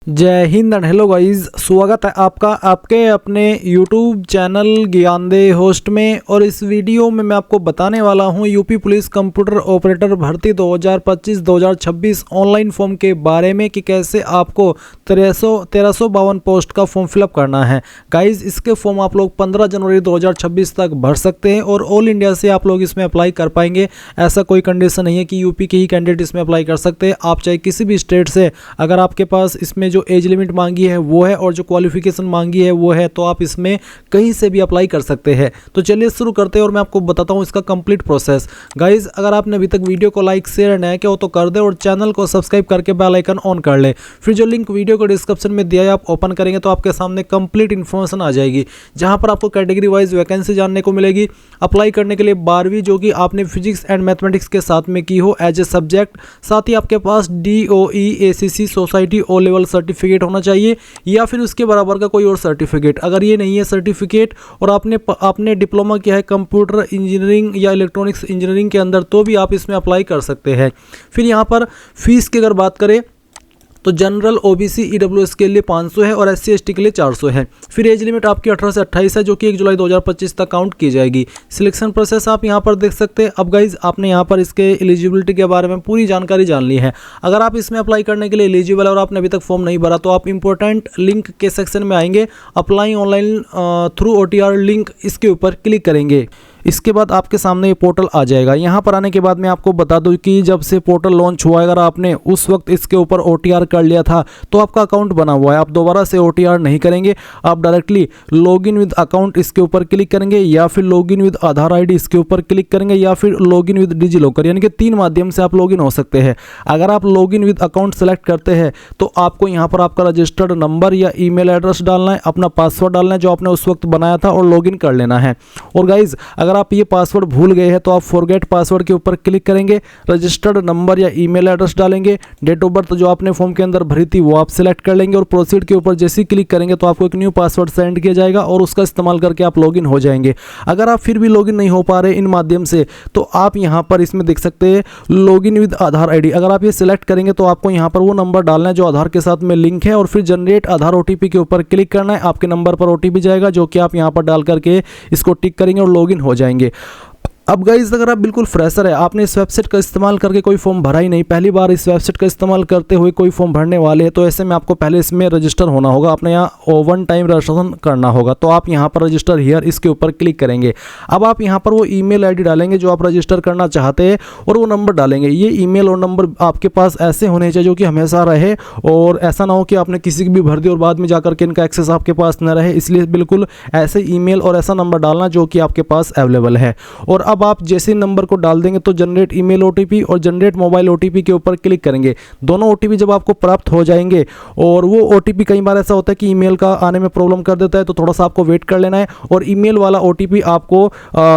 जय Hind and hello guys, स्वागत है आपका आपके अपने YouTube चैनल ज्ञानदे होस्ट में। और इस वीडियो में मैं आपको बताने वाला हूं यूपी पुलिस कंप्यूटर ऑपरेटर भर्ती 2025-2026 ऑनलाइन फॉर्म के बारे में कि कैसे आपको 1352 पोस्ट का फॉर्म फिलअप करना है। गाइस, इसके फॉर्म आप लोग 15 जनवरी 2026 तक भर सकते हैं और ऑल इंडिया से आप लोग इसमें अप्लाई कर पाएंगे। ऐसा कोई कंडीशन नहीं है कि यूपी के ही कैंडिडेट इसमें अप्लाई कर सकते हैं। आप चाहे किसी भी स्टेट से, अगर आपके पास इसमें जो एज लिमिट मांगी है वो है और जो क्वालिफिकेशन मांगी है वो है, तो आप इसमें कहीं से भी अप्लाई कर सकते हैं। तो चलिए शुरू करते हैं और मैं आपको बताता हूं इसका कंप्लीट प्रोसेस। गाइज, अगर आपने अभी तक वीडियो को लाइक शेयर नहीं किया हो तो कर दे और चैनल को सब्सक्राइब करके बेल आइकन ऑन कर ले। फिर जो लिंक वीडियो को डिस्क्रिप्शन में दिया है आप ओपन करेंगे तो आपके सामने कंप्लीट इन्फॉर्मेशन आ जाएगी, जहां पर आपको कैटेगरी वाइज वैकेंसी जानने को मिलेगी। अप्लाई करने के लिए 12वीं जो कि आपने फिजिक्स एंड मैथमेटिक्स के साथ में की हो एज ए सब्जेक्ट, साथ ही आपके पास DOE ACC society O level certificate होना चाहिए या फिर उसके बराबर का कोई और सर्टिफिकेट। अगर ये नहीं है सर्टिफिकेट और आपने डिप्लोमा किया है कंप्यूटर इंजीनियरिंग या इलेक्ट्रॉनिक्स इंजीनियरिंग के अंदर, तो भी आप इसमें अप्लाई कर सकते हैं। फिर यहाँ पर फीस की अगर बात करें तो जनरल OBC EWS के लिए 500 है और SC ST के लिए 400 है। फिर एज लिमिट आपकी 18 से 28 है जो कि 1 जुलाई 2025 तक काउंट की जाएगी। सिलेक्शन प्रोसेस आप यहां पर देख सकते हैं। अब गाइज, आपने यहां पर इसके एलिजिबिलिटी के बारे में पूरी जानकारी जान ली है। अगर आप इसमें अप्लाई करने के लिए एलिजिबल है और आपने अभी तक फॉर्म नहीं भरा तो आप इंपॉर्टेंट लिंक के सेक्शन में आएंगे, apply online through OTR link, इसके ऊपर क्लिक करेंगे। इसके बाद आपके सामने ये पोर्टल आ जाएगा। यहाँ पर आने के बाद मैं आपको बता दूं कि जब से पोर्टल लॉन्च हुआ है, अगर आपने उस वक्त इसके ऊपर OTR कर लिया था तो आपका अकाउंट बना हुआ है। आप दोबारा से OTR नहीं करेंगे, आप डायरेक्टली लॉगिन विद अकाउंट इसके ऊपर क्लिक करेंगे या फिर लॉगिन विद आधार ID इसके ऊपर क्लिक करेंगे या फिर लॉगिन विद डिजी लॉकर, यानी कि 3 माध्यम से आप लॉगिन हो सकते हैं। अगर आप लॉगिन विद अकाउंट सेलेक्ट करते हैं तो आपको यहाँ पर आपका रजिस्टर्ड नंबर या ईमेल एड्रेस डालना है, अपना पासवर्ड डालना है जो आपने उस वक्त बनाया था और लॉगिन कर लेना है। और गाइज, अगर आप ये पासवर्ड भूल गए हैं तो आप फॉरगेट पासवर्ड के ऊपर क्लिक करेंगे, रजिस्टर्ड नंबर या ईमेल एड्रेस डालेंगे, डेट ऑफ बर्थ जो आपने फॉर्म के अंदर भरी थी वो आप सिलेक्ट कर लेंगे और प्रोसीड के ऊपर जैसे ही क्लिक करेंगे तो आपको एक न्यू पासवर्ड सेंड किया जाएगा और उसका इस्तेमाल करके आप लॉगिन हो जाएंगे। अगर आप फिर भी लॉगिन नहीं हो पा रहे इन माध्यम से तो आप यहां पर इसमें देख सकते हैं लॉगिन विद आधार ID। अगर आप ये सिलेक्ट करेंगे तो आपको यहां पर वो नंबर डालना है जो आधार के साथ में लिंक है और फिर जनरेट आधार OTP के ऊपर क्लिक करना है। आपके नंबर पर OTP जाएगा जो कि आप यहां पर डाल करके इसको टिक करेंगे और लॉगिन हो जाएंगे। अब गाइज, अगर आप बिल्कुल फ्रेशर है, आपने इस वेबसाइट का इस्तेमाल करके कोई फॉर्म भरा ही नहीं, पहली बार इस वेबसाइट का इस्तेमाल करते हुए कोई फॉर्म भरने वाले हैं, तो ऐसे में आपको पहले इसमें रजिस्टर होना होगा। आपने यहाँ 1 टाइम रजिस्ट्रेशन करना होगा, तो आप यहाँ पर रजिस्टर हियर इसके ऊपर क्लिक करेंगे। अब आप यहाँ पर वो ईमेल ID डालेंगे जो आप रजिस्टर करना चाहते हैं और वो नंबर डालेंगे। ये ईमेल और नंबर आपके पास ऐसे होने चाहिए जो कि हमेशा रहे और ऐसा ना हो कि आपने किसी की भी भर दी और बाद में जाकर के इनका एक्सेस आपके पास न रहे। इसलिए बिल्कुल ऐसे ईमेल और ऐसा नंबर डालना जो कि आपके पास अवेलेबल है। और अब आप जैसे नंबर को डाल देंगे तो जनरेट ईमेल OTP और जनरेट मोबाइल OTP के ऊपर क्लिक करेंगे। दोनों OTP जब आपको प्राप्त हो जाएंगे, और वो OTP कई बार ऐसा होता है कि ईमेल का आने में प्रॉब्लम कर देता है, तो थोड़ा सा आपको वेट कर लेना है। और ईमेल वाला OTP आपको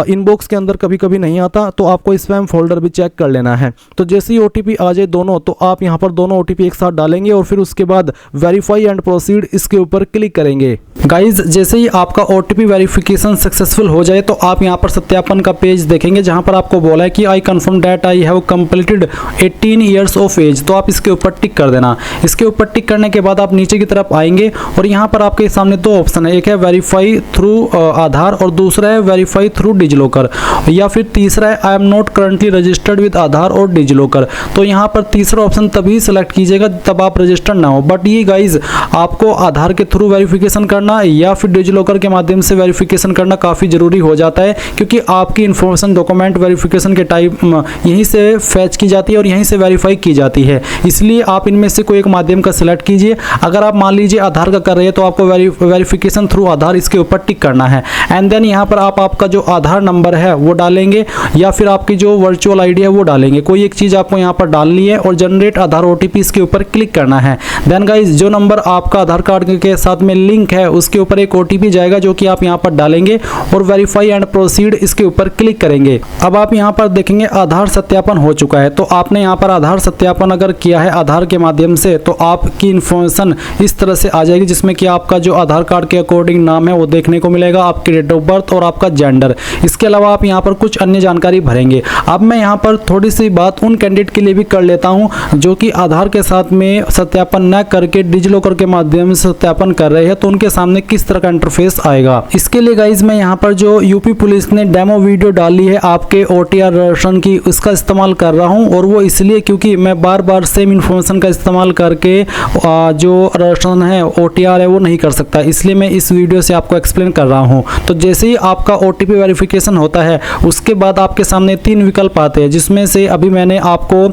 इनबॉक्स के अंदर कभी कभी नहीं आता, तो आपको स्पैम फोल्डर भी चेक कर लेना है। तो जैसे ही OTP आ जाए दोनों, तो आप यहाँ पर दोनों OTP एक साथ डालेंगे और फिर उसके बाद वेरीफाई एंड प्रोसीड इसके ऊपर क्लिक करेंगे। गाइज, जैसे ही आपका OTP वेरिफिकेशन सक्सेसफुल हो जाए तो आप यहाँ पर सत्यापन का पेज देखेंगे जहाँ पर आपको बोला है कि I confirm that I have completed 18 years of age, तो आप इसके ऊपर टिक कर देना। इसके ऊपर टिक करने के बाद आप नीचे की तरफ आएंगे और यहाँ पर आपके सामने 2 ऑप्शन है, एक है वेरीफाई थ्रू आधार और दूसरा है वेरीफाई थ्रू डिजिलॉकर, या फिर तीसरा है I am not currently registered with Aadhaar और डिजिलॉकर। तो यहाँ पर तीसरा ऑप्शन तभी सेलेक्ट कीजिएगा तब आप रजिस्टर्ड ना हो। बट ये गाइज, आपको आधार के थ्रू वेरिफिकेशन करना या फिर डिजिलॉकर के माध्यम से वेरिफिकेशन करना काफ़ी ज़रूरी हो जाता है, क्योंकि आपकी इन्फॉर्मेशन डॉक्यूमेंट वेरिफिकेशन के टाइम यहीं से फैच की जाती है और यहीं से वेरीफाई की जाती है। इसलिए आप इनमें से कोई एक माध्यम का सिलेक्ट कीजिए। अगर आप मान लीजिए आधार का कर रहे हैं तो आपको वेरिफिकेशन थ्रू आधार इसके ऊपर टिक करना है। एंड देन यहाँ पर आप आपका जो आधार नंबर है वो डालेंगे या फिर आपकी जो वर्चुअल ID है वो डालेंगे। कोई एक चीज़ आपको यहाँ पर डालनी है और जनरेट आधार OTP इसके ऊपर क्लिक करना है। देन गाइज, जो नंबर आपका आधार कार्ड के साथ में लिंक है उसके ऊपर एक OTP जाएगा जो कि आप यहाँ पर डालेंगे और वेरीफाई एंड प्रोसीड इसके ऊपर क्लिक करेंगे। अब आप यहाँ पर देखेंगे आधार सत्यापन हो चुका है। तो आपने यहाँ पर आधार सत्यापन अगर किया है आधार के माध्यम से तो आपकी इन्फॉर्मेशन इस तरह से आ जाएगी, जिसमें कि आपका जो आधार कार्ड के अकॉर्डिंग नाम है वो देखने को मिलेगा, आपकी डेट ऑफ बर्थ और आपका जेंडर। इसके अलावा आप यहाँ पर कुछ अन्य जानकारी भरेंगे। अब मैं यहाँ पर थोड़ी सी बात उन कैंडिडेट के लिए भी कर लेता हूँ जो कि आधार के साथ में सत्यापन न करके डिजिलॉकर के माध्यम से सत्यापन कर रहे हैं, तो उनके सामने किस तरह का इंटरफेस आएगा। इसके लिए गाइज मैं यहाँ पर जो यूपी पुलिस ने डेमो वीडियो डाली है आपके OTR रजिस्ट्रेशन की, उसका इस्तेमाल कर रहा हूँ। और वो इसलिए क्योंकि मैं बार बार सेम इन्फॉर्मेशन का इस्तेमाल करके जो रजिस्ट्रेशन है OTR है वो नहीं कर सकता, इसलिए मैं इस वीडियो से आपको एक्सप्लेन कर रहा हूँ। तो जैसे ही आपका OTP वेरिफिकेशन होता है उसके बाद आपके सामने 3 विकल्प आते हैं, जिसमें से अभी मैंने आपको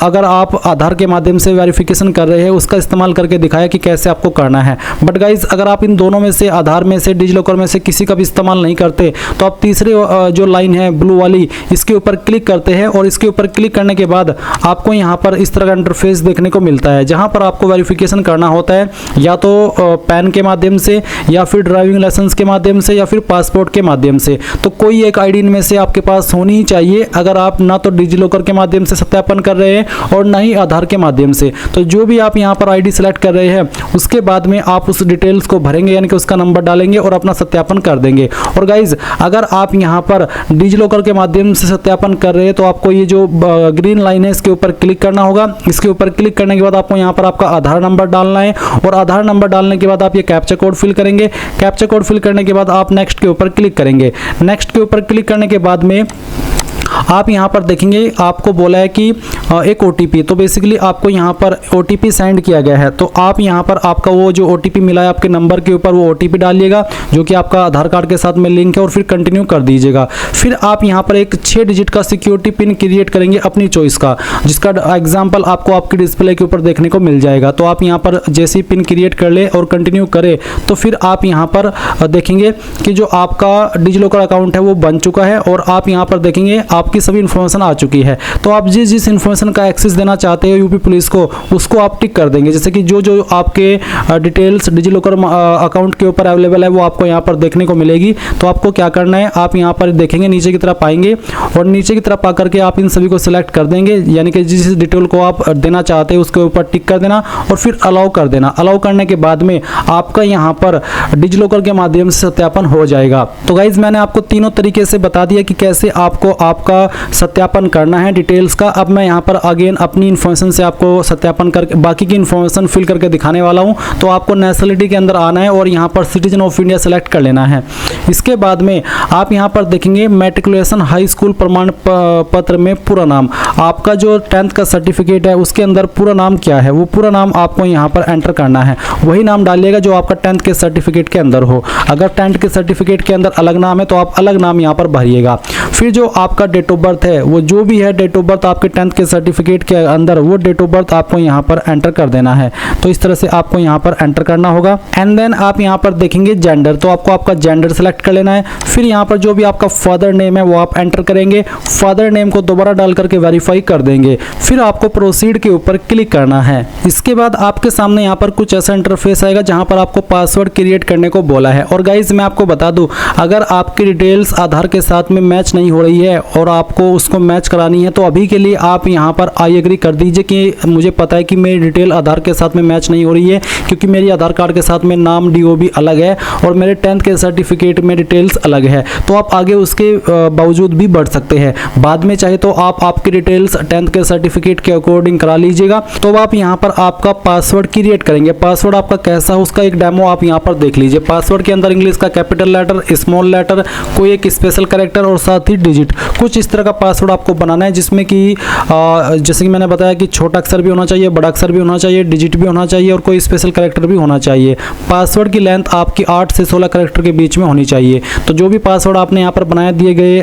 अगर आप आधार के माध्यम से वेरिफिकेशन कर रहे हैं उसका इस्तेमाल करके दिखाया कि कैसे आपको करना है। बट गाइज अगर आप इन दोनों में से आधार में से डिजिलॉकर में से किसी का भी इस्तेमाल नहीं करते तो आप तीसरे जो लाइन है ब्लू वाली इसके ऊपर क्लिक करते हैं, और इसके ऊपर क्लिक करने के बाद आपको यहाँ पर इस तरह का इंटरफेस देखने को मिलता है, जहाँ पर आपको वेरिफिकेशन करना होता है या तो पैन के माध्यम से या फिर ड्राइविंग लाइसेंस के माध्यम से या फिर पासपोर्ट के माध्यम से। तो कोई एक आईडी इनमें से आपके पास होनी ही चाहिए, अगर आप ना तो डिजिलॉकर के माध्यम से सत्यापन कर रहे हैं और ना ही आधार के माध्यम से। तो जो भी आप यहाँ पर आईडी सेलेक्ट कर रहे हैं उसके बाद में आप उस डिटेल्स को भरेंगे, यानी कि उसका नंबर डालेंगे और अपना सत्यापन कर देंगे। और गाइज अगर आप यहाँ पर डिजिलॉकर के माध्यम से सत्यापन कर रहे हैं तो आपको ये जो ग्रीन लाइन है इसके ऊपर क्लिक करना होगा। इसके ऊपर क्लिक करने के बाद आपको यहाँ पर आपका आधार नंबर डालना है, और आधार नंबर डालने के बाद आप ये कैप्चा कोड फिल करेंगे। कैप्चा कोड फिल करने के बाद आप नेक्स्ट के ऊपर क्लिक करेंगे। नेक्स्ट के ऊपर क्लिक करने के बाद में आप यहाँ पर देखेंगे आपको बोला है कि एक OTP, तो बेसिकली आपको यहाँ पर OTP सेंड किया गया है। तो आप यहाँ पर आपका वो जो OTP मिला है आपके नंबर के ऊपर वो OTP डालिएगा जो कि आपका आधार कार्ड के साथ में लिंक है, और फिर कंटिन्यू कर दीजिएगा। फिर आप यहाँ पर एक 6 डिजिट का सिक्योरिटी पिन क्रिएट करेंगे अपनी चॉइस का, जिसका एग्जाम्पल आपको आपकी डिस्प्ले के ऊपर देखने को मिल जाएगा। तो आप यहाँ पर जैसे ही पिन क्रिएट कर ले और कंटिन्यू करें तो फिर आप यहाँ पर देखेंगे कि जो आपका डिजिलॉकर अकाउंट है वो बन चुका है, और आप यहाँ पर देखेंगे आपकी सभी इन्फॉर्मेशन आ चुकी है। तो आप जिस इन्फॉर्मेशन का एक्सेस देना चाहते हो यूपी पुलिस को उसको आप टिक कर देंगे। जैसे कि जो आपके डिटेल्स डिजिलॉकर अकाउंट के ऊपर अवेलेबल है वो आपको यहाँ पर देखने को मिलेगी। तो आपको क्या करना है, आप यहाँ पर देखेंगे नीचे की तरफ आएंगे और नीचे की तरफ आकर के आप इन सभी को सिलेक्ट कर देंगे, यानी कि जिस डिटेल को आप देना चाहते हैं उसके ऊपर टिक कर देना और फिर अलाउ कर देना। अलाउ करने के बाद में आपका यहाँ पर डिजिलॉकर के माध्यम से सत्यापन हो जाएगा। तो गाइज मैंने आपको तीनों तरीके से बता दिया कि कैसे आपको आपका सत्यापन करना है डिटेल्स का। अब मैं यहाँ पर अगेन अपनी इन्फॉर्मेशन से आपको सत्यापन करके बाकी की इन्फॉर्मेशन फिल करके दिखाने वाला हूँ। तो आपको नेशनलिटी के अंदर आना है और यहाँ पर सिटीजन ऑफ इंडिया सेलेक्ट कर लेना है। इसके बाद में आप यहाँ पर देखेंगे मैट्रिकुलेशन हाई स्कूल प्रमाण पत्र में पूरा नाम, आपका जो 10th का सर्टिफिकेट है उसके अंदर पूरा नाम क्या है वो पूरा नाम आपको यहाँ पर एंटर करना है। वही नाम डालिएगा जो आपका 10th के सर्टिफिकेट के अंदर हो। अगर 10th के सर्टिफिकेट के अंदर अलग नाम है तो आप अलग नाम यहाँ पर भरिएगा। फिर जो आपका डेट ऑफ बर्थ है वो जो भी है डेट ऑफ बर्थ आपके 10th के सर्टिफिकेट के अंदर वो डेट ऑफ बर्थ आपको यहाँ पर एंटर कर देना है। तो इस तरह से आपको यहाँ पर एंटर करना होगा। एंड देन आप यहाँ पर देखेंगे जेंडर, तो आपको आपका जेंडर सेलेक्ट कर लेना है। फिर यहाँ पर जो भी आपका फादर नेम है वो आप एंटर करेंगे। फादर नेम को दोबारा डाल करके वेरीफाई कर देंगे। फिर आपको प्रोसीड के ऊपर क्लिक करना है। इसके बाद आपके सामने यहाँ पर कुछ ऐसा इंटरफेस आएगा जहाँ पर आपको पासवर्ड क्रिएट करने को बोला है। और गाइज मैं आपको बता दूं, अगर आपकी डिटेल्स आधार के साथ में मैच नहीं हो रही है और आपको उसको मैच करानी है तो अभी के लिए आप यहाँ पर आई एग्री कर दीजिए कि मुझे पता है कि मेरी डिटेल आधार के साथ में मैच नहीं हो रही है, क्योंकि मेरी आधार कार्ड के साथ में नाम DOB अलग है और मेरे 10th के सर्टिफिकेट में डिटेल्स अलग है। तो आप आगे उसके बावजूद भी बढ़ सकते हैं। बाद में चाहे तो आप आपकी डिटेल्स 10th के सर्टिफिकेट के अकॉर्डिंग करा लीजिएगा। तो आप यहाँ पर आपका पासवर्ड क्रिएट करेंगे। पासवर्ड आपका कैसा है उसका एक डेमो आप यहाँ पर देख लीजिए। पासवर्ड के अंदर इंग्लिश का कैपिटल लेटर, स्मॉल लेटर, कोई एक स्पेशल कैरेक्टर और साथ ही डिजिट, कुछ इस तरह का पासवर्ड आपको बनाना है, जिसमें कि जैसे कि मैंने बताया कि छोटा अक्षर भी होना चाहिए, बड़ा अक्षर भी होना चाहिए, डिजिट भी होना चाहिए और कोई स्पेशल कैरेक्टर भी होना चाहिए। पासवर्ड की लेंथ आपकी 8 से 16 कैरेक्टर के बीच में होनी चाहिए। तो जो भी पासवर्ड आपने यहाँ पर बनाया दिए गए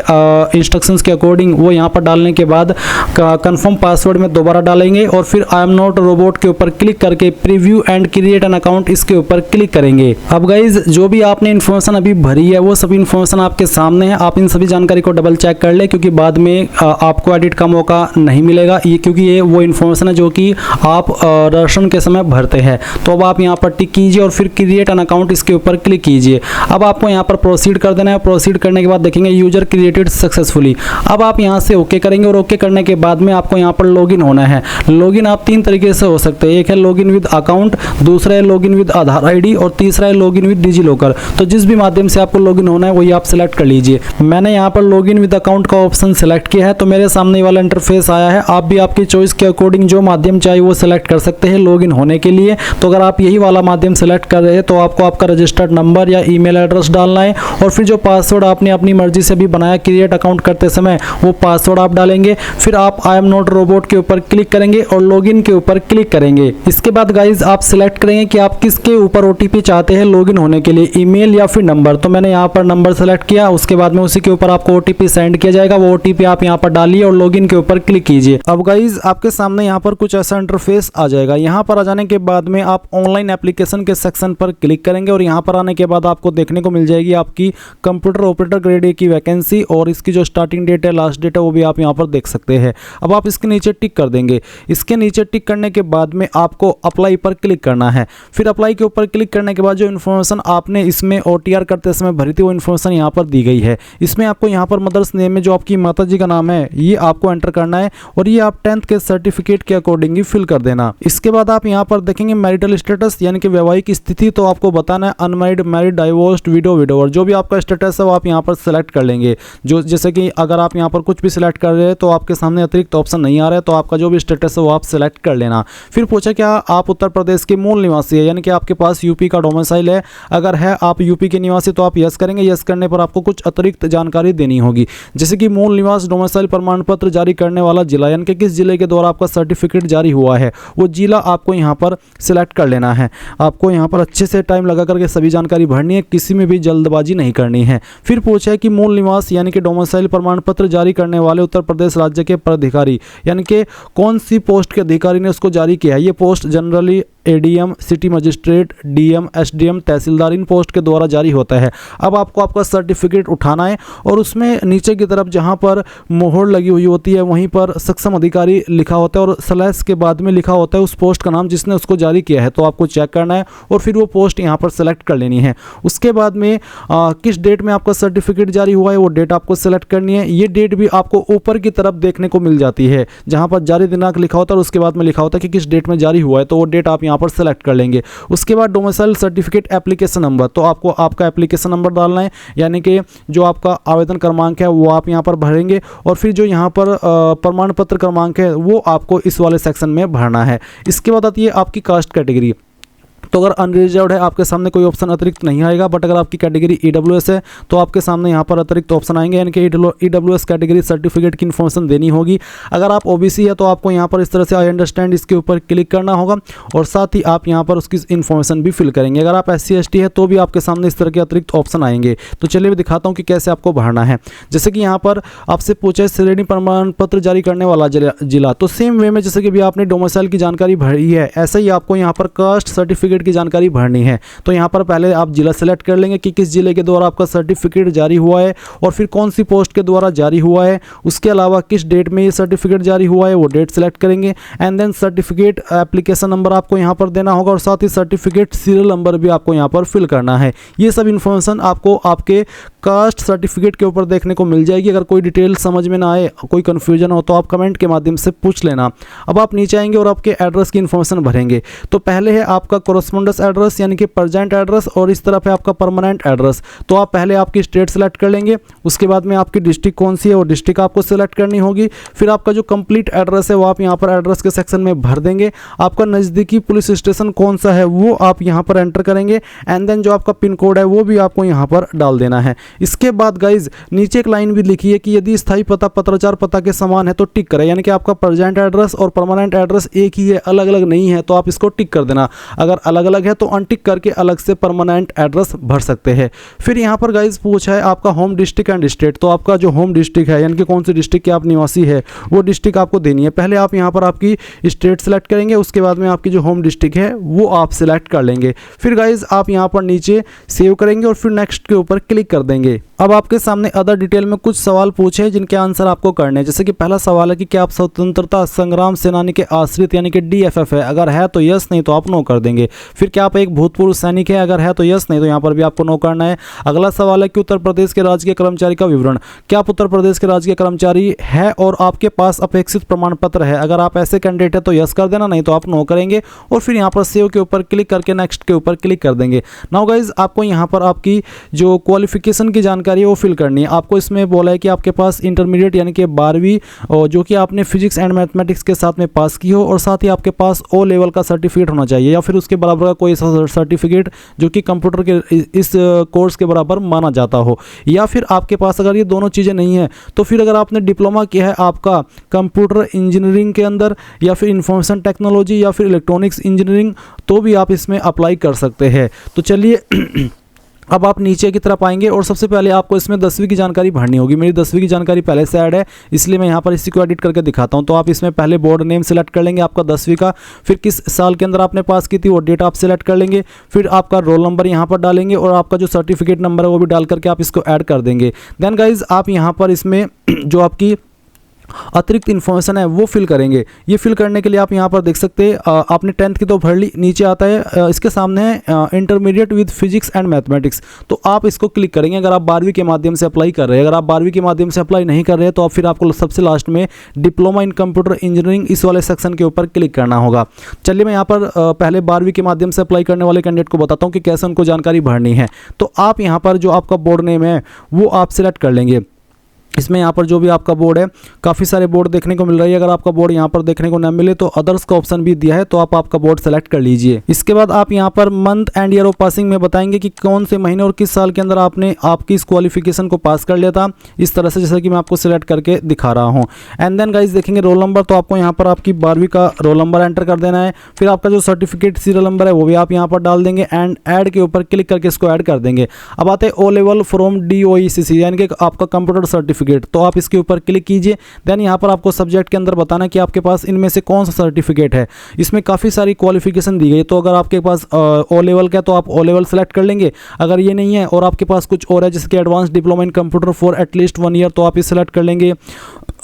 इंस्ट्रक्शंस के अकॉर्डिंग वो यहाँ पर डालने के बाद कंफर्म पासवर्ड में दोबारा डालेंगे और फिर आई एम नॉट रोबोट के ऊपर क्लिक करके preview and create an account इसके ऊपर क्लिक करेंगे। अब गाइज जो भी आपने इन्फॉर्मेशन अभी भरी है वो सभी इन्फॉर्मेशन आपके सामने है। आप इन सभी जानकारी को डबल चेक कर ले, क्योंकि क्योंकि बाद में आपको एडिट का मौका नहीं मिलेगा, ये क्योंकि ये वो इन्फॉर्मेशन है जो कि आप रजिस्ट्रेशन के समय भरते हैं। तो अब आप यहाँ पर टिक कीजिए और फिर क्रिएट एन अकाउंट इसके ऊपर क्लिक कीजिए। अब आपको यहाँ पर प्रोसीड कर देना है। प्रोसीड करने के बाद देखेंगे यूजर क्रिएटेड सक्सेसफुली। अब आप यहाँ से ओके करेंगे और ओके करने के बाद में आपको यहाँ पर लॉगिन होना है। लॉगिन आप 3 तरीके से हो सकते हैं, एक है लॉगिन विद अकाउंट, दूसरा है लॉगिन विद आधार आईडी और तीसरा है लॉगिन विद डिजी लॉकर। तो जिस भी माध्यम से आपको लॉगिन होना है वही आप सिलेक्ट कर लीजिए। मैंने यहाँ पर लॉगिन विद अकाउंट का ऑप्शन सिलेक्ट किया है, तो मेरे सामने वाला इंटरफेस आया है। आप भी आपकी चॉइस के अकॉर्डिंग जो माध्यम चाहिए वो सिलेक्ट कर सकते हैं लॉगिन होने के लिए। तो अगर आप यही वाला माध्यम सिलेक्ट कर रहे हैं तो आपको आपका रजिस्टर्ड नंबर या ईमेल एड्रेस डालना है और फिर जो पासवर्ड आपने अपनी मर्जी से भी बनाया क्रिएट अकाउंट करते समय वो पासवर्ड आप डालेंगे। फिर आप आई एम नॉट रोबोट के ऊपर क्लिक करेंगे और लॉगिन के ऊपर क्लिक करेंगे। इसके बाद गाइज आप सिलेक्ट करेंगे कि आप किसके ऊपर ओटीपी चाहते हैं लॉगिन होने के लिए, ईमेल या फिर नंबर। तो मैंने यहाँ पर नंबर सेलेक्ट किया, उसके बाद में उसी के ऊपर आपको ओटीपी सेंड किया जाएगा। वो ओटीपी आप यहाँ पर डालिए और लॉगिन के ऊपर क्लिक कीजिए। अब गाइज आपके सामने यहाँ पर कुछ ऐसा इंटरफेस आ जाएगा। यहाँ पर आ जाने के बाद में आप ऑनलाइन एप्लीकेशन के सेक्शन पर क्लिक करेंगे और यहाँ पर आने के बाद आपको देखने को मिल जाएगी आपकी कंप्यूटर ऑपरेटर ग्रेड ए की वैकेंसी और इसकी जो स्टार्टिंग डेट है, लास्ट डेट है, वो भी आप यहाँ पर देख सकते हैं। अब आप इसके नीचे टिक कर देंगे। इसके नीचे टिक करने के बाद में आपको अप्लाई पर क्लिक करना है। फिर अप्लाई के ऊपर क्लिक करने के बाद जो इन्फॉर्मेशन आपने इसमें OTR करते समय भरी थी वो इन्फॉर्मेशन यहाँ पर दी गई है। इसमें आपको यहाँ पर मदर्स नेम में जो आपकी माता जी का नाम है ये आपको एंटर करना है और ये आप 10th के सर्टिफिकेट के अकॉर्डिंग ही फिल कर देना। इसके बाद आप यहाँ पर देखेंगे मैरिटल स्टेटस यानी कि वैवाहिक स्थिति, तो आपको बताना है unmarried, married, divorced, window, widower. जो भी आपका स्टेटस है वो आप यहाँ पर सेलेक्ट कर लेंगे। जो जैसे कि अगर आप यहाँ पर कुछ भी सिलेक्ट कर रहे हैं तो आपके सामने अतिरिक्त ऑप्शन नहीं आ रहा है, तो आपका जो भी स्टेटस है वो आप सेलेक्ट कर लेना। फिर पूछा क्या आप उत्तर प्रदेश के मूल निवासी है, यानी कि आपके पास यूपी का डोमिसाइल है। अगर है आप यूपी के निवासी तो आप यस करेंगे। यस करने पर आपको कुछ अतिरिक्त जानकारी देनी होगी, जैसे कि मूल निवास डोमिसाइल प्रमाण पत्र जारी करने वाला जिला, यानी कि किस जिले के द्वारा आपका सर्टिफिकेट जारी हुआ है वो जिला आपको यहाँ पर सिलेक्ट कर लेना है। आपको यहाँ पर अच्छे से टाइम लगा करके सभी जानकारी भरनी है, किसी में भी जल्दबाजी नहीं करनी है। फिर पूछा है कि मूल निवास यानी कि डोमिसाइल प्रमाण पत्र जारी करने वाले उत्तर प्रदेश राज्य के पदाधिकारी, यानी कि कौन सी पोस्ट के अधिकारी ने उसको जारी किया है। ये post generally ADM, city magistrate, DM, SDM, तहसीलदार, इन पोस्ट के द्वारा जारी होता है। अब आपको आपका सर्टिफिकेट उठाना है और उसमें नीचे की तरफ जहां पर मोहर लगी हुई होती है वहीं पर सक्षम अधिकारी लिखा होता है और स्लैश के बाद में लिखा होता है उस पोस्ट का नाम जिसने उसको जारी किया है। तो आपको चेक करना है और फिर वो पोस्ट यहाँ पर सेलेक्ट कर लेनी है। उसके बाद में किस डेट में आपका सर्टिफिकेट जारी हुआ है वो डेट आपको सेलेक्ट करनी है। ये डेट भी आपको ऊपर की तरफ देखने को मिल जाती है जहाँ पर जारी दिनांक लिखा होता है और उसके बाद में लिखा होता है कि किस डेट में जारी हुआ है, तो वो डेट आप यहाँ पर सेलेक्ट कर लेंगे। उसके बाद डोमिसाइल सर्टिफिकेट एप्लीकेशन नंबर, तो आपको आपका एप्लीकेशन नंबर डालना है, यानी कि जो आपका आवेदन क्रमांक है वो आप यहाँ पर भरेंगे और फिर जो यहाँ पर प्रमाण पत्र क्रमांक है वो आपको इस वाले सेक्शन में भरना है। इसके बाद आती है आपकी कास्ट कैटेगरी। तो अगर अनरिजर्व्ड है आपके सामने कोई ऑप्शन अतिरिक्त नहीं आएगा, बट अगर आपकी कैटेगरी EWS है तो आपके सामने यहाँ पर अतिरिक्त ऑप्शन आएंगे, यानी कि EWS कैटेगरी सर्टिफिकेट की इन्फॉर्मेशन देनी होगी। अगर आप OBC है तो आपको यहाँ पर इस तरह से आई अंडरस्टैंड इसके ऊपर क्लिक करना होगा और साथ ही आप यहाँ पर उसकी इन्फॉर्मेशन भी फिल करेंगे। अगर आप SC ST है तो भी आपके सामने इस तरह के अतिरिक्त ऑप्शन आएंगे। तो चलिए मैं दिखाता हूँ कि कैसे आपको भरना है। जैसे कि यहाँ पर आपसे पूछा है श्रेणी प्रमाण पत्र जारी करने वाला जिला, तो सेम वे में जैसे कि भी आपने डोमिसाइल की जानकारी भरी है ऐसा ही आपको यहाँ पर कास्ट सर्टिफिकेट की जानकारी भरनी है। तो यहाँ पर पहले आप जिला सेलेक्ट कर लेंगे कि किस जिले के द्वारा आपका सर्टिफिकेट जारी हुआ है और फिर कौन सी पोस्ट के द्वारा जारी हुआ है। उसके अलावा किस डेट में ये सर्टिफिकेट जारी हुआ है वो डेट सेलेक्ट करेंगे and then certificate application number आपको यहाँ पर देना होगा और साथ ही सर्टिफिकेट सीरियल नंबर भी आपको यहाँ पर फिल करना है। ये सब इन्फॉर्मेशन आपको आपके कास्ट सर्टिफिकेट के ऊपर देखने को मिल जाएगी। अगर कोई डिटेल समझ में ना आए, कोई कन्फ्यूजन हो तो आप कमेंट के माध्यम से पूछ लेना। अब आप नीचे आएंगे और आपके एड्रेस की इन्फॉर्मेशन भरेंगे। तो पहले है आपका कोरस्पोंडेंस एड्रेस यानी कि प्रेजेंट एड्रेस और इस तरफ है आपका परमानेंट एड्रेस। तो आप पहले आपकी स्टेट सेलेक्ट कर लेंगे, उसके बाद में आपकी डिस्ट्रिक्ट कौन सी है वो डिस्ट्रिक्ट आपको सेलेक्ट करनी होगी। फिर आपका जो कंप्लीट एड्रेस है वो आप यहाँ पर एड्रेस के सेक्शन में भर देंगे। आपका नज़दीकी पुलिस स्टेशन कौन सा है वो आप यहाँ पर एंटर करेंगे एंड देन जो आपका पिन कोड है वो भी आपको यहाँ पर डाल देना है। इसके बाद गाइज नीचे एक लाइन भी लिखी है कि यदि स्थायी पता पत्राचार पता के समान है तो टिक करें, यानी कि आपका प्रेजेंट एड्रेस और परमानेंट एड्रेस एक ही है, अलग अलग नहीं है, तो आप इसको टिक कर देना। अगर अलग अलग है तो अनटिक करके अलग से परमानेंट एड्रेस भर सकते हैं। फिर यहाँ पर गाइज पूछा है आपका होम डिस्ट्रिक्ट एंड स्टेट, तो आपका जो होम डिस्ट्रिक्ट है यानी कि कौन सी डिस्ट्रिक्ट के आप निवासी है वो डिस्ट्रिक्ट आपको देनी है। पहले आप यहाँ पर आपकी स्टेट सेलेक्ट करेंगे, उसके बाद में आपकी जो होम डिस्ट्रिक्ट है वो आप सिलेक्ट कर लेंगे। फिर गाइज आप यहाँ पर नीचे सेव करेंगे और फिर नेक्स्ट के ऊपर क्लिक कर देंगे। अब आपके सामने अदर डिटेल में कुछ सवाल पूछे हैं जिनके आंसर आपको करने हैं। जैसे कि पहला सवाल है कि क्या आप स्वतंत्रता संग्राम सेनानी के आश्रित यानी कि DFF है, अगर है तो यस, नहीं तो आप नो कर देंगे। फिर क्या आप एक भूतपूर्व सैनिक है, अगर है तो यस, नहीं तो यहाँ पर भी आपको नो करना है। अगला सवाल है कि उत्तर प्रदेश के राजकीय कर्मचारी का विवरण, क्या आप उत्तर प्रदेश के राजकीय कर्मचारी है और आपके पास अपेक्षित प्रमाण पत्र है, अगर आप ऐसे कैंडिडेट है तो यस कर देना, नहीं तो आप नो करेंगे और फिर यहाँ पर सेव के ऊपर क्लिक करके नेक्स्ट के ऊपर क्लिक कर देंगे। नाउ गाइज आपको यहाँ पर आपकी जो क्वालिफिकेशन की जानकारी है वो फिल करनी है। आपको इसमें बोला है कि आपके पास इंटरमीडिएट यानी कि 12वीं जो कि आपने फिजिक्स एंड मैथमेटिक्स के साथ में पास की हो और साथ ही आपके पास O लेवल का सर्टिफिकेट होना चाहिए या फिर उसके बराबर का कोई ऐसा सर्टिफिकेट जो कि कंप्यूटर के इस कोर्स के बराबर माना जाता हो, या फिर आपके पास अगर ये दोनों चीज़ें नहीं है तो फिर अगर आपने डिप्लोमा किया है आपका कंप्यूटर इंजीनियरिंग के अंदर या फिर इंफॉर्मेशन टेक्नोलॉजी या फिर इलेक्ट्रॉनिक्स इंजीनियरिंग, तो भी आप इसमें अप्लाई कर सकते हैं। तो चलिए अब आप नीचे की तरफ आएंगे और सबसे पहले आपको इसमें 10वीं की जानकारी भरनी होगी। मेरी 10वीं की जानकारी पहले से ऐड है, इसलिए मैं यहाँ पर इसी को एडिट करके दिखाता हूँ। तो आप इसमें पहले बोर्ड नेम सेलेक्ट कर लेंगे आपका 10वीं का, फिर किस साल के अंदर आपने पास की थी वो डेट आप सेलेक्ट कर लेंगे, फिर आपका रोल नंबर यहाँ पर डालेंगे और आपका जो सर्टिफिकेट नंबर है वो भी डाल करके आप इसको ऐड कर देंगे। देन गाइज आप यहाँ पर इसमें जो आपकी अतिरिक्त इन्फॉर्मेशन है वो फिल करेंगे। ये फिल करने के लिए आप यहाँ पर देख सकते हैं आपने 10th की तो भर ली, नीचे आता है इसके सामने है intermediate with physics and mathematics, तो आप इसको क्लिक करेंगे अगर आप 12वीं के माध्यम से अप्लाई कर रहे हैं। अगर आप 12वीं के माध्यम से अप्लाई नहीं कर रहे हैं तो आप फिर आपको सबसे लास्ट में डिप्लोमा इन कंप्यूटर इंजीनियरिंग इस वाले सेक्शन के ऊपर क्लिक करना होगा। चलिए मैं यहाँ पर पहले 12वीं के माध्यम से अप्लाई करने वाले कैंडिडेट को बताता हूँ कि कैसे उनको जानकारी भरनी है। तो आप यहाँ पर जो आपका बोर्ड नेम है वो आप सिलेक्ट कर लेंगे। इसमें यहाँ पर जो भी आपका बोर्ड है, काफ़ी सारे बोर्ड देखने को मिल रही है। अगर आपका बोर्ड यहाँ पर देखने को न मिले तो अदर्स का ऑप्शन भी दिया है, तो आप आपका बोर्ड सेलेक्ट कर लीजिए। इसके बाद आप यहाँ per month and year of passing में बताएंगे कि कौन से महीने और किस साल के अंदर आपने आपकी इस क्वालिफिकेशन को पास कर लिया था, इस तरह से जैसा कि मैं आपको सिलेक्ट करके दिखा रहा हूँ। एंड देन गाइज देखेंगे रोल नंबर, तो आपको यहाँ पर आपकी 12वीं का रोल नंबर एंटर कर देना है। फिर आपका जो सर्टिफिकेट सीरियल नंबर है वो भी आप यहाँ पर डाल देंगे एंड ऐड के ऊपर क्लिक करके इसको ऐड कर देंगे। अब आते हैं O लेवल फ्रॉम DOECC यानी कि आपका कंप्यूटर सर्टिफिकेट, तो आप इसके ऊपर क्लिक कीजिए। देन यहाँ पर आपको सब्जेक्ट के अंदर बताना कि आपके पास इनमें से कौन सा सर्टिफिकेट है। इसमें काफ़ी सारी क्वालिफिकेशन दी गई, तो अगर आपके पास O लेवल का है तो आप O लेवल सेलेक्ट कर लेंगे। अगर ये नहीं है और आपके पास कुछ और है जैसे कि advance diploma in computer for at least 1 year, तो आप इसे सेलेक्ट कर लेंगे।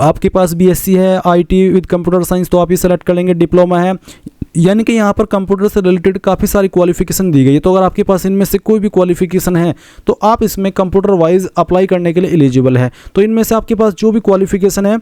आपके पास BSc है IT विद कंप्यूटर साइंस, तो आप इसे सेलेक्ट कर लेंगे। डिप्लोमा है, यानी कि यहाँ पर कंप्यूटर से रिलेटेड काफ़ी सारी क्वालिफिकेशन दी गई है। तो अगर आपके पास इनमें से कोई भी क्वालिफिकेशन है तो आप इसमें कंप्यूटर वाइज अप्लाई करने के लिए एलिजिबल है। तो इनमें से आपके पास जो भी क्वालिफिकेशन है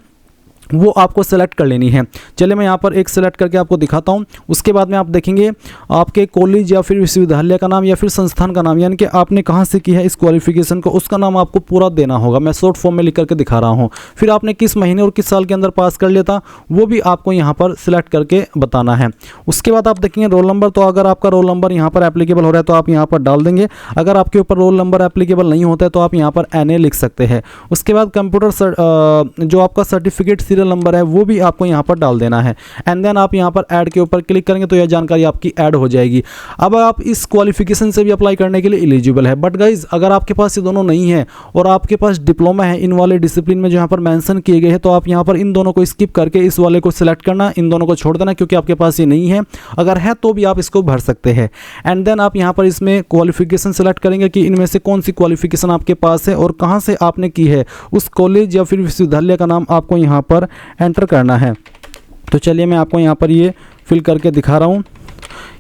वो आपको सेलेक्ट कर लेनी है। चलिए मैं यहाँ पर एक सेलेक्ट करके आपको दिखाता हूँ। उसके बाद में आप देखेंगे आपके कॉलेज या फिर विश्वविद्यालय का नाम या फिर संस्थान का नाम, यानी कि आपने कहाँ से की है इस क्वालिफिकेशन को, उसका नाम आपको पूरा देना होगा। मैं शॉर्ट फॉर्म में लिख करके दिखा रहा हूँ। फिर आपने किस महीने और किस साल के अंदर पास कर लिया था वो भी आपको यहाँ पर सिलेक्ट करके बताना है। उसके बाद आप देखेंगे रोल नंबर, तो अगर आपका रोल नंबर यहाँ पर एप्लीकेबल हो रहा है तो आप यहाँ पर डाल देंगे। अगर आपके ऊपर रोल नंबर एप्लीकेबल नहीं होता है तो आप यहाँ पर NA लिख सकते हैं। उसके बाद कंप्यूटर जो आपका सर्टिफिकेट सीरियल नंबर है वो भी आपको यहाँ पर डाल देना है। एंड देन आप यहाँ पर ऐड के ऊपर क्लिक करेंगे तो यह जानकारी आपकी ऐड हो जाएगी। अब आप इस क्वालिफिकेशन से भी अप्लाई करने के लिए एलिजिबल है। बट गाइज अगर आपके पास ये दोनों नहीं है और आपके पास डिप्लोमा है इन वाले डिसिप्लिन में जो यहाँ पर मेंशन किए गए हैं, तो आप यहाँ पर इन दोनों को स्किप करके इस वाले को सिलेक्ट करना, इन दोनों को छोड़ देना क्योंकि आपके पास ये नहीं है। अगर है तो भी आप इसको भर सकते हैं। एंड देन आप यहाँ पर इसमें क्वालिफिकेशन सेलेक्ट करेंगे कि इनमें से कौन सी क्वालिफिकेशन आपके पास है और कहाँ से आपने की है, उस कॉलेज या फिर विश्वविद्यालय का नाम आपको यहाँ पर एंटर करना है। तो चलिए मैं आपको यहाँ पर ये फिल करके दिखा रहा हूँ।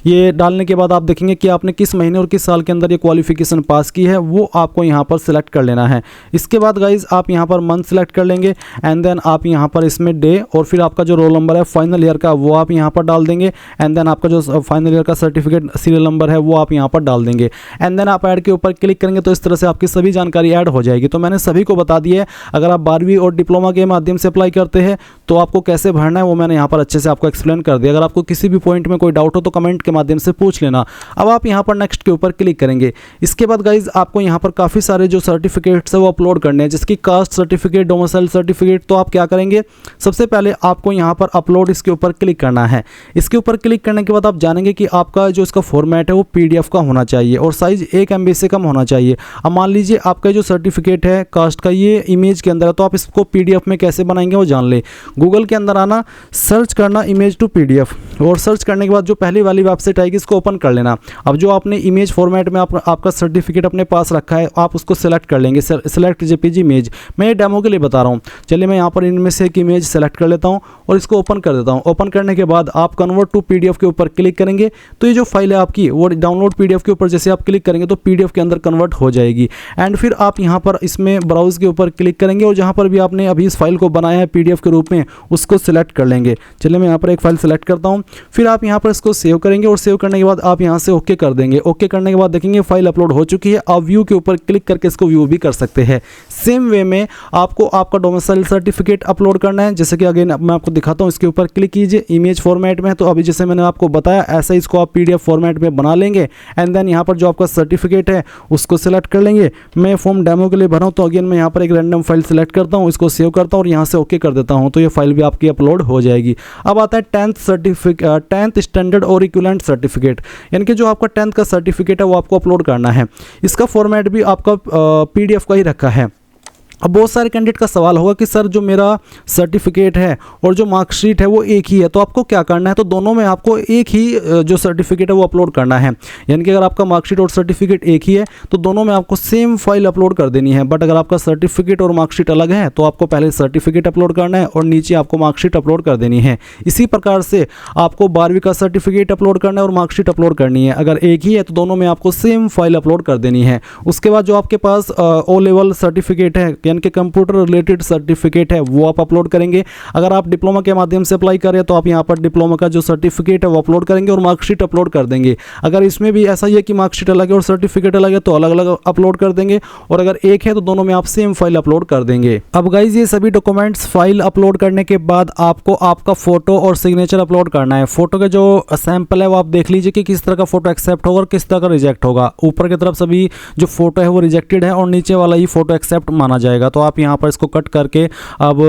ये डालने के बाद आप देखेंगे कि आपने किस महीने और किस साल के अंदर ये क्वालिफिकेशन पास की है वो आपको यहाँ पर सिलेक्ट कर लेना है। इसके बाद गाइज आप यहाँ पर मंथ सेलेक्ट कर लेंगे एंड देन आप यहाँ पर इसमें डे और फिर आपका जो रोल नंबर है फाइनल ईयर का वो आप यहाँ पर डाल देंगे। एंड देन आपका जो फाइनल ईयर का सर्टिफिकेट सीरियल नंबर है वो आप यहाँ पर डाल देंगे। एंड देन आप ऐड के ऊपर क्लिक करेंगे तो इस तरह से आपकी सभी जानकारी ऐड हो जाएगी। तो मैंने सभी को बता दी है। अगर आप 12वीं और डिप्लोमा के माध्यम से अप्लाई करते हैं तो आपको कैसे भरना है वो मैंने यहाँ पर अच्छे से आपको एक्सप्लेन कर दिया। अगर आपको किसी भी पॉइंट में कोई डाउट हो तो कमेंट के माध्यम से पूछ लेना। अब आप यहां पर नेक्स्ट के ऊपर क्लिक करेंगे। इसके बाद गाइज आपको यहां पर काफी सारे जो सर्टिफिकेट्स है वो अपलोड करने हैं, जिसकी कास्ट सर्टिफिकेट, डोमिसाइल सर्टिफिकेट। तो आप क्या करेंगे, सबसे पहले आपको यहां पर अपलोड इसके ऊपर क्लिक करना है। इसके ऊपर क्लिक करने के बाद आप जानेंगे कि आपका जो इसका फॉर्मेट है वो PDF का होना चाहिए और साइज 1 MB से कम होना चाहिए। अब मान लीजिए आपका जो सर्टिफिकेट है कास्ट का ये इमेज के अंदर है, तो आप इसको PDF में कैसे बनाएंगे वो जान ले। गूगल के अंदर आना, सर्च करना इमेज टू PDF और सर्च करने के बाद जो पहली वाली वेबसाइट वेबसाइट आएगी, इसको ओपन कर लेना। अब जो आपने इमेज फॉर्मेट में आपका सर्टिफिकेट अपने पास रखा है, आप उसको सेलेक्ट कर लेंगे, सेलेक्ट जेपीजी इमेज। मैं ये डेमो के लिए बता रहा हूँ। चलिए मैं यहाँ पर इनमें से एक इमेज सेलेक्ट कर लेता हूँ और इसको ओपन कर देता हूँ। ओपन करने के बाद आप कन्वर्ट टू पीडीएफ के ऊपर क्लिक करेंगे तो ये जो फाइल है आपकी वो डाउनलोड पीडीएफ के ऊपर जैसे आप क्लिक करेंगे तो पीडीएफ के अंदर कन्वर्ट हो जाएगी। एंड फिर आप यहाँ पर इसमें ब्राउज के ऊपर क्लिक करेंगे और जहाँ पर भी आपने अभी इस फाइल को बनाया है पीडीएफ के रूप में उसको सिलेक्ट कर लेंगे। चलिए मैं यहाँ पर एक फाइल सेलेक्ट करता हूँ। फिर आप यहाँ पर इसको सेव करेंगे और सेव करने के बाद आप यहाँ से ओके कर देंगे। ओके करने के बाद देखेंगे फाइल अपलोड हो चुकी है। आप व्यू के ऊपर क्लिक करके इसको व्यू भी कर सकते हैं। सेम वे में आपको आपका डोमिसाइल सर्टिफिकेट अपलोड करना है। जैसे कि अगेन मैं आपको दिखाता हूँ, इसके ऊपर क्लिक कीजिए, इमेज फॉर्मेट में है तो अभी जैसे मैंने आपको बताया ऐसा इसको आप पीडीएफ फॉर्मेट में बना लेंगे। एंड देन यहाँ पर जो आपका सर्टिफिकेट है उसको सिलेक्ट कर लेंगे। मैं फॉर्म डेमो के लिए भरा हूँ तो अगेन मैं यहाँ पर एक रैंडम फाइल सेलेक्ट करता हूँ, इसको सेव करता हूँ और यहाँ से ओके कर देता हूँ तो ये फाइल भी आपकी अपलोड हो जाएगी। अब आता है 10th स्टैंडर्ड और इक्विवेलेंट सर्टिफिकेट, यानी कि जो आपका 10th का सर्टिफिकेट है वो आपको अपलोड करना है। इसका फॉर्मेट भी आपका पीडीएफ का ही रखा है। अब बहुत सारे कैंडिडेट का सवाल होगा कि सर जो मेरा सर्टिफिकेट है और जो मार्कशीट है वो एक ही है, तो आपको क्या करना है? तो दोनों में आपको एक ही जो सर्टिफिकेट है वो अपलोड करना है। यानी कि अगर आपका मार्कशीट और सर्टिफिकेट एक ही है तो दोनों में आपको सेम फाइल अपलोड कर देनी है। बट अगर आपका सर्टिफिकेट और मार्कशीट अलग है तो आपको पहले सर्टिफिकेट अपलोड करना है और नीचे आपको मार्कशीट अपलोड कर देनी है। इसी प्रकार से आपको 12वीं का सर्टिफिकेट अपलोड करना है और मार्कशीट अपलोड करनी है। अगर एक ही है तो दोनों में आपको सेम फाइल अपलोड कर देनी है। उसके बाद जो आपके पास ओ लेवल सर्टिफिकेट है यानी कि कंप्यूटर रिलेटेड सर्टिफिकेट है वो आप अपलोड करेंगे। अगर आप डिप्लोमा के माध्यम से अप्लाई करें तो आप यहाँ पर डिप्लोमा का जो सर्टिफिकेट है वो अपलोड करेंगे और मार्कशीट अपलोड कर देंगे। अगर इसमें भी ऐसा ही है कि मार्कशीट अलग है और सर्टिफिकेट अलग है तो अलग अलग अपलोड कर देंगे, और अगर एक है तो दोनों में आप सेम फाइल अपलोड कर देंगे। अब गाइज ये सभी डॉक्यूमेंट्स फाइल अपलोड करने के बाद आपको आपका फोटो और सिग्नेचर अपलोड करना है। फोटो का जो सैंपल है वो आप देख लीजिए कि किस तरह का फोटो एक्सेप्ट होगा और किस तरह का रिजेक्ट होगा। ऊपर की तरफ सभी जो फोटो है वो रिजेक्टेड है और नीचे वाला ही फोटो एक्सेप्ट माना जाएगा। तो आप यहाँ पर इसको कट करके अब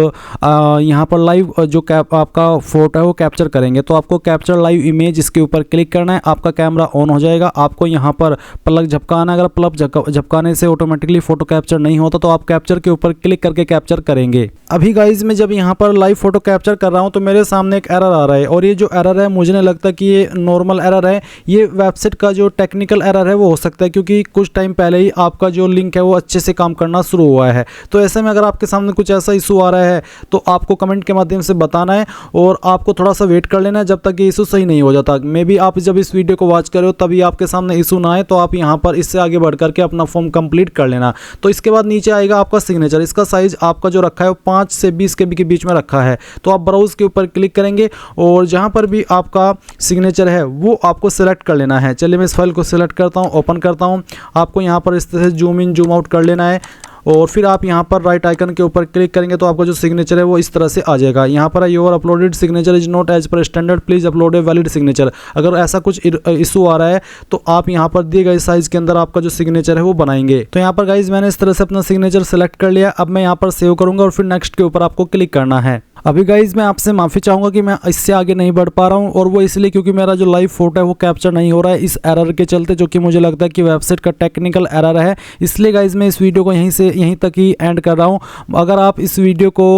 यहाँ पर लाइव जो आपका फोटो है वो कैप्चर करेंगे। तो आपको कैप्चर लाइव इमेज इसके ऊपर क्लिक करना है। आपका कैमरा ऑन हो जाएगा। आपको यहाँ पर प्लग झपकाना है। अगर प्लग झपकाने से ऑटोमेटिकली फोटो कैप्चर नहीं होता तो आप कैप्चर के ऊपर क्लिक करके कैप्चर करेंगे। अभी गाइज मैं जब यहाँ पर लाइव फोटो कैप्चर कर रहा हूँ तो मेरे सामने एक एरर आ रहा है, और ये जो एरर है मुझे नहीं लगता कि ये नॉर्मल एरर है। ये वेबसाइट का जो टेक्निकल एरर है वो हो सकता है, क्योंकि कुछ टाइम पहले ही आपका जो लिंक है वो अच्छे से काम करना शुरू हुआ है। तो ऐसे में अगर आपके सामने कुछ ऐसा इशू आ रहा है तो आपको कमेंट के माध्यम से बताना है और आपको थोड़ा सा वेट कर लेना है जब तक ये इशू सही नहीं हो जाता। मे बी आप जब इस वीडियो को वॉच कर रहे हो तभी आपके सामने इशू ना आए, तो आप यहाँ पर इससे आगे बढ़ करके अपना फॉर्म कंप्लीट कर लेना। तो इसके बाद नीचे आएगा आपका सिग्नेचर। इसका साइज आपका जो रखा है वो 5 से 20 के बीच में रखा है। तो आप ब्राउज के ऊपर क्लिक करेंगे और जहाँ पर भी आपका सिग्नेचर है वो आपको सेलेक्ट कर लेना है। चलिए मैं इस फाइल को सेलेक्ट करता हूँ, ओपन करता हूँ। आपको यहाँ पर इस तरह से जूम इन जूम आउट कर लेना है और फिर आप यहाँ पर राइट आइकन के ऊपर क्लिक करेंगे तो आपका जो सिग्नेचर है वो इस तरह से आ जाएगा। यहाँ पर your uploaded signature is not as per standard, please upload a valid signature. अगर ऐसा कुछ इशू आ रहा है तो आप यहाँ पर दिए गए साइज के अंदर आपका जो सिग्नेचर है वो बनाएंगे। तो यहाँ पर गाइज मैंने इस तरह से अपना सिग्नेचर सेलेक्ट कर लिया। अब मैं यहाँ पर सेव करूँगा और फिर नेक्स्ट के ऊपर आपको क्लिक करना है। अभी गाइज मैं आपसे माफ़ी चाहूँगा कि मैं इससे आगे नहीं बढ़ पा रहा हूँ, और वो इसलिए क्योंकि मेरा जो लाइव फोटो है वो कैप्चर नहीं हो रहा है इस एरर के चलते, जो कि मुझे लगता है कि वेबसाइट का टेक्निकल एरर है। इसलिए गाइज मैं इस वीडियो को यहीं तक ही एंड कर रहा हूँ। अगर आप इस वीडियो को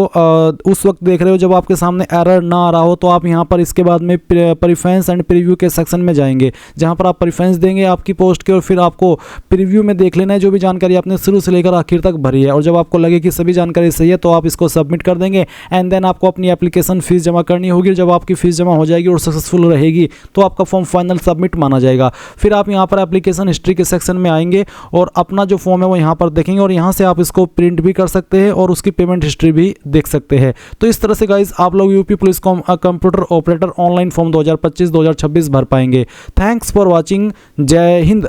उस वक्त देख रहे हो जब आपके सामने एरर ना आ रहा हो तो आप यहाँ पर इसके बाद में प्रेफरेंस एंड प्रीव्यू के सेक्शन में जाएंगे, जहाँ पर आप प्रेफरेंस देंगे आपकी पोस्ट के, और फिर आपको प्रीव्यू में देख लेना है जो भी जानकारी आपने शुरू से लेकर आखिर तक भरी है। और जब आपको लगे कि सभी जानकारी सही है तो आप इसको सबमिट कर देंगे। एंड देन आपको अपनी एप्लीकेशन फीस जमा करनी होगी। जब आपकी फीस जमा हो जाएगी और सक्सेसफुल रहेगी तो आपका फॉर्म फाइनल सबमिट माना जाएगा। फिर आप यहाँ पर एप्लीकेशन हिस्ट्री के सेक्शन में आएंगे और अपना जो फॉर्म है वो यहाँ पर देखेंगे, और यहाँ से आप इसको प्रिंट भी कर सकते हैं और उसकी पेमेंट हिस्ट्री भी देख सकते हैं। तो इस तरह से गाइज आप लोग UP police computer operator online form 2025-2026 भर पाएंगे। Thanks for watching. जय हिंद।